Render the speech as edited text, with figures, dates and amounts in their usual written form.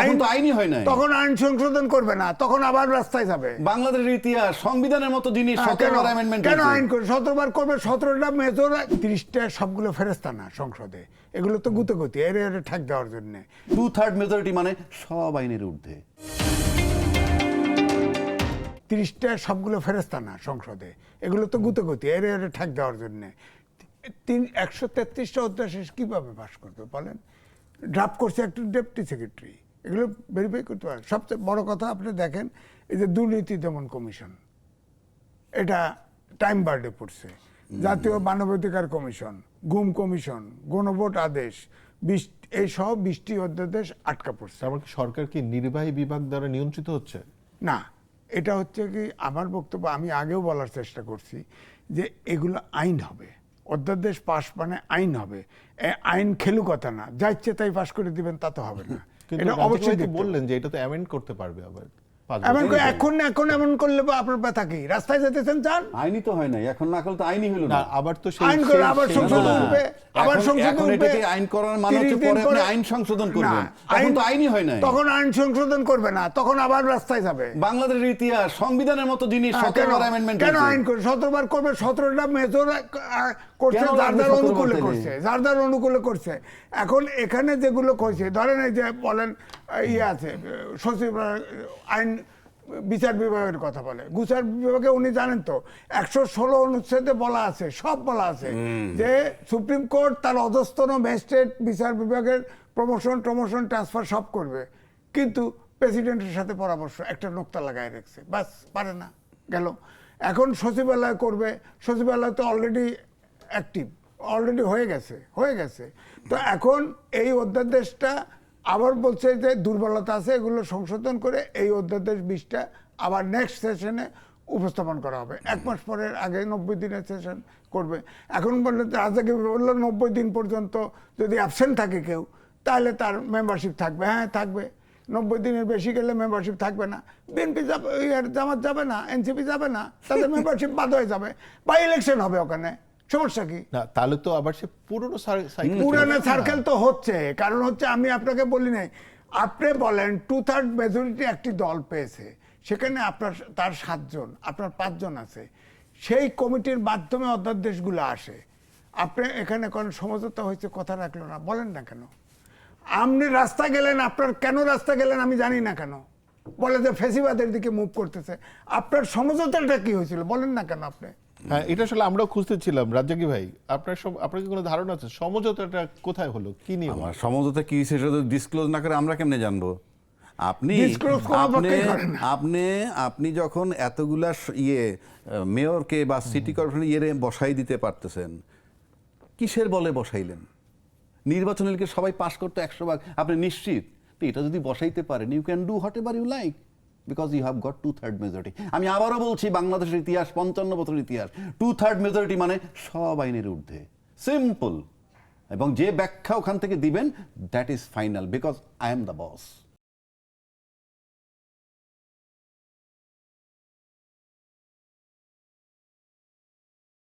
তখন তো আইনই হয় নাই। তখন আইন সংশোধন করবে না, তখন আবার রাস্তায় যাবে। বাংলাদেশের ইতিহাস সংবিধানের মতো জিনিস 17 বার অ্যামেন্ডমেন্ট কেন আইন করে 17 বার করবে? 17টা মেজর, 30টা সবগুলো ফেরেস্তা না সংসদে, এগুলো তো গুতগতি এর ঠেক দেওয়ার জন্য। 2/3 মেজরিটি মানে সব আইনের ঊর্ধ্বে। 30টা সবগুলো ফেরেস্তা না সংসদে, এগুলো তো গুতগতি এর ঠেক দেওয়ার জন্য। 133টা অধ্যায় কিভাবে পাস করবে বলেন? ড্রাফট করছে একটা ডেপুটি সেক্রেটারি, এগুলো ভেরিফাই করতে পারে। সবচেয়ে বড় কথা আপনি দেখেন, এই যে দুর্নীতি দমন কমিশন, এটা টাইম বার্ডে পড়ছে। জাতীয় মানবাধিকার কমিশন, গুম কমিশন, গণভোট আদেশ, এই সব 20টি অধ্যাদেশ আটকা পড়ছে। সরকার কি নির্বাহী বিভাগ দ্বারা নিয়ন্ত্রিত হচ্ছে? না, এটা হচ্ছে কি, আমার বক্তব্য আমি আগেও বলার চেষ্টা করছি যে এগুলো আইন হবে, অধ্যাদেশ পাশ মানে আইন হবে। আইন খেলু কথা না, যা ইচ্ছে তাই পাশ করে দিবেন তা তো হবে না। এটা অবশ্যই বললেন যে এটা তো অ্যামেন্ড করতে পারবে আবার। এখন এমন করলে আপনার ব্যথা কি? রাস্তায় যেতেছেন চান, আইনই তো হয় নাই, এখন না করলে তো আইনই হলো না। আবার তো আইন করে আবার সংশোধন হবে, আবার সংশোধন হবে। এটাকে আইন করার মানে হচ্ছে পরে আপনি আইন সংশোধন করবেন, এখন তো আইনই হয় নাই। তখন আইন সংশোধন করবে না, তখন আবার রাস্তায় যাবে। বাংলাদেশের ইতিহাস সংবিধানের মতো জিনিস 17 বার অ্যামেন্ডমেন্ট কেন আইন করে 17 বার করবে? 17টা মেজর করছে, যার যার অনুকূলে করছে, যার যার অনুকূলে করছে। এখন এখানে যেগুলো করছে, ধরেন এই যে বলেন ইয়ে আছে সচিব আইন বিচার বিভাগের কথা বলে, বিচার বিভাগে উনি জানেন তো 116 অনুচ্ছেদে বলা আছে, সব বলা আছে যে সুপ্রিম কোর্ট তার অধস্তন ম্যাজিস্ট্রেট বিচার বিভাগের প্রমোশন ট্রান্সফার সব করবে, কিন্তু প্রেসিডেন্টের সাথে পরামর্শ একটা নোক্তা লাগায় রাখছে, বাস, পারে না, গেল। এখন সচিবালয় করবে, সচিবালয় তো অলরেডি অ্যাক্টিভ, অলরেডি হয়ে গেছে। তো এখন এই অধ্যাদেশটা আবার বলছে যে দুর্বলতা আছে, এগুলো সংশোধন করে এই অধ্যাদেশ 20টা আবার নেক্সট সেশনে উপস্থাপন করা হবে। 1 মাস পরের আগে 90 দিনের সেশন করবে। এখন বললে রাজাকে বললো 90 দিন পর্যন্ত যদি অ্যাবসেন্ট থাকে কেউ, তাহলে তার মেম্বারশিপ থাকবে। হ্যাঁ, থাকবে। 90 দিনের বেশি গেলে মেম্বারশিপ থাকবে না। বিএনপি যাবে, জামাত যাবে না, এনসিপি যাবে না, তাদের মেম্বারশিপ বাদ হয়ে যাবে, বা ইলেকশন হবে ওখানে। সমস্যা কি? না, তাহলে তো আবার সে পুরনো সার্কেল তো হচ্ছে। কারণ হচ্ছে, আমি আপনাকে বলি নাই, আপনি বলেন 2/3 মেজরিটি একটি দল পেয়েছে, সেখানে আপনার তার 7 জন, আপনার 5 জন আছে, সেই কমিটির মাধ্যমে অধ্যাদেশগুলো আসে। আপনি এখানে কোন সমঝোতা হয়েছে, কথা রাখলো না, বলেন না কেন? আপনি রাস্তা গেলেন, আপনার কেন রাস্তা গেলেন আমি জানি না কেন, বলে যে ফেসিবাদের দিকে মুভ করতেছে। আপনার সমঝোতাটা কি হয়েছিল বলেন না কেন আপনি? হ্যাঁ, এটা আসলে আমরাও খুঁজতেছিলাম। রাজ্জাকি ভাই, আপনার কি কোনো ধারণা আছে সমঝোতাটা কোথায় হলো, কি নিয়ে? আমার সমঝোতা কি সেটা তো ডিসক্লোজ না করে আমরা কেমনে জানবো? আপনি যখন এতগুলা মেয়রকে বা সিটি কর্পোরেশন বসাই দিতে পারতেছেন, কিসের বলে বসাইলেন? নির্বাচনের সবাই পাস করতে 100 ভাগ, আপনি নিশ্চিত? তো এটা যদি বসাইতে পারেন, you can do whatever you like, because you have got 2/3 majority. আমি আবারও বলছি, বাংলাদেশের ইতিহাস 55 বছরের ইতিহাস, 2/3 মেজরিটি মানে সব আইনের ঊর্ধ্বে, সিম্পল। এবং যে ব্যাখ্যা ওখান থেকে দিবেন, that is final, because I am the boss.